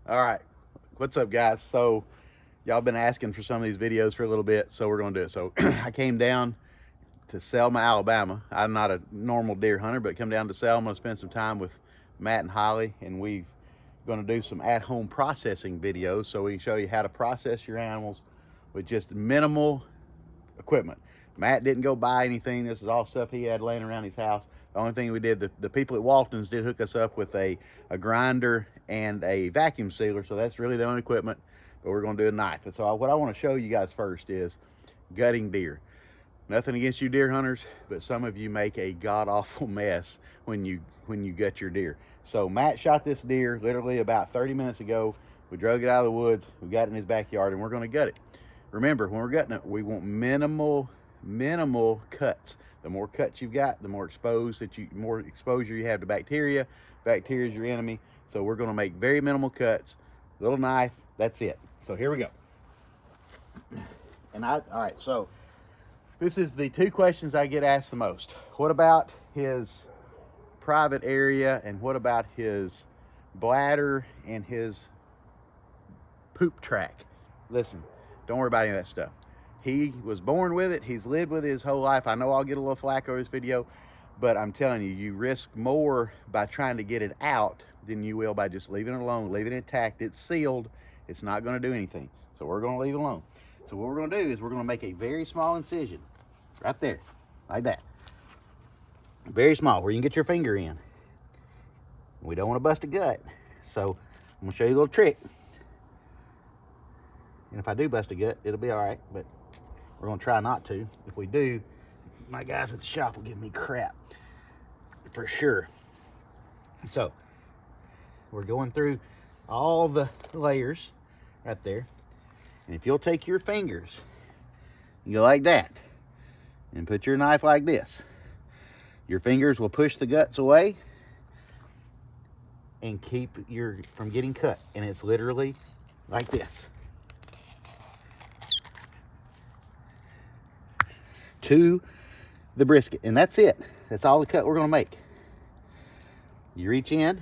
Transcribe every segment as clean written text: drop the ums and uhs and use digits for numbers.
All right, what's up, guys? So y'all been asking for some of these videos for a little bit, so we're gonna do it. So I came down to Selma, Alabama. I'm not a normal deer hunter, but come down to Selma to spend some time with Matt and Holly, and we're gonna do some at-home processing videos so we can show you how to process your animals with just minimal equipment. Matt didn't go buy anything. This is all stuff he had laying around his house. The only thing we did, the people at Walton's did hook us up with a grinder and a vacuum sealer, so that's really the only equipment, but we're gonna do a knife. And so what I wanna show you guys first is gutting deer. Nothing against you deer hunters, but some of you make a god-awful mess when you gut your deer. So Matt shot this deer literally about 30 minutes ago. We drug it out of the woods, we got it in his backyard, and we're gonna gut it. Remember, when we're gutting it, we want minimal cuts. The more cuts you've got, the more exposure you have to bacteria. Bacteria is your enemy. So we're gonna make very minimal cuts, little knife, that's it. So here we go. All right, so this is the two questions I get asked the most. What about his private area, and what about his bladder and his poop track? Listen, don't worry about any of that stuff. He was born with it. He's lived with it his whole life. I know I'll get a little flack over this video, but I'm telling you, you risk more by trying to get it out than you will by just leaving it alone, leaving it intact. It's sealed. It's not going to do anything. So we're going to leave it alone. So what we're going to do is we're going to make a very small incision right there, like that. Very small, where you can get your finger in. We don't want to bust a gut. So I'm going to show you a little trick. And if I do bust a gut, it'll be all right, but we're gonna try not to. If we do, my guys at the shop will give me crap for sure. So we're going through all the layers right there. And if you'll take your fingers, you go like that, and put your knife like this, your fingers will push the guts away and keep from getting cut. And it's literally like this. To the brisket, and that's it. That's all the cut we're gonna make. You reach in,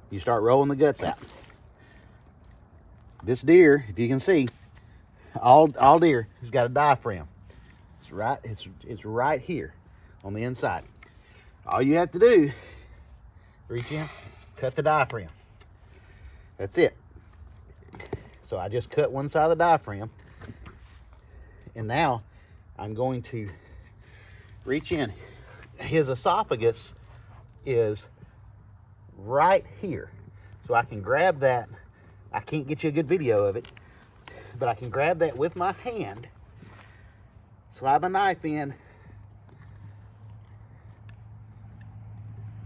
you start rolling the guts out. This deer, if you can see, all deer has got a diaphragm. It's right here on the inside. All you have to do, reach in, cut the diaphragm. That's it. So I just cut one side of the diaphragm, and now I'm going to reach in. His esophagus is right here. So I can grab that. I can't get you a good video of it, but I can grab that with my hand, slide my knife in.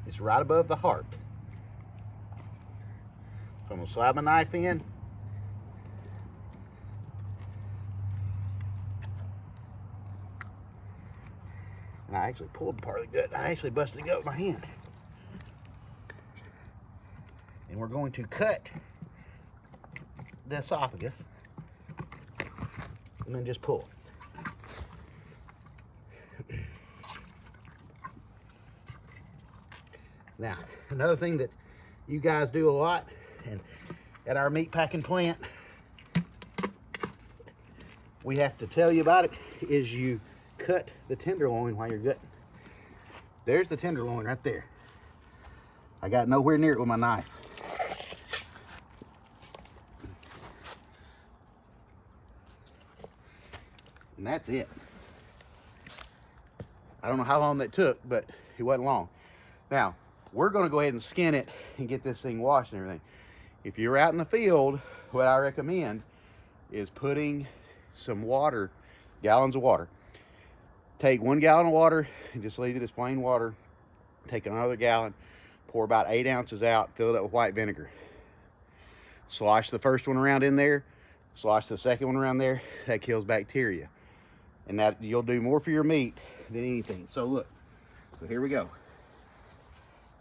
It's right above the heart. So I'm gonna slide my knife in. And I actually pulled part of the gut. I actually busted the gut with my hand. And we're going to cut the esophagus and then just pull. Now, another thing that you guys do a lot, and at our meat packing plant, we have to tell you about it, is you cut the tenderloin while you're gutting. There's the tenderloin right there. I got nowhere near it with my knife. And that's it. I don't know how long that took, but it wasn't long. Now, we're gonna go ahead and skin it and get this thing washed and everything. If you're out in the field, what I recommend is putting some water, gallons of water. Take 1 gallon of water and just leave it as plain water. Take another gallon, pour about 8 ounces out, fill it up with white vinegar. Slosh the first one around in there, slosh the second one around there. That kills bacteria. And that you'll do more for your meat than anything. So look, so here we go.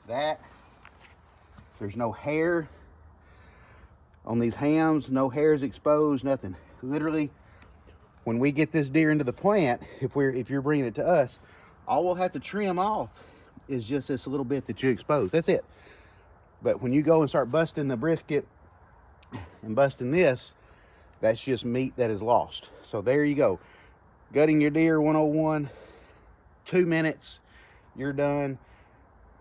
There's no hair on these hams, no hairs exposed, nothing. Literally, when we get this deer into the plant, if you're bringing it to us, all we'll have to trim off is just this little bit that you expose. That's it. But when you go and start busting the brisket and busting this, that's just meat that is lost. So there you go. Gutting your deer 101, 2 minutes, you're done.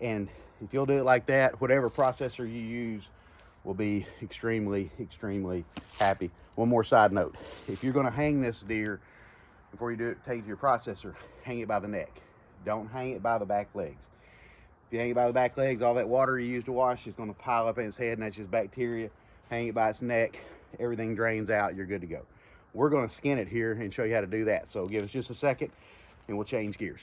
And if you'll do it like that, whatever processor you use will be extremely, extremely happy. One more side note. If you're gonna hang this deer, before you do it, take it to your processor, hang it by the neck. Don't hang it by the back legs. If you hang it by the back legs, all that water you use to wash is gonna pile up in its head, and that's just bacteria. Hang it by its neck, everything drains out, you're good to go. We're gonna skin it here and show you how to do that. So give us just a second and we'll change gears.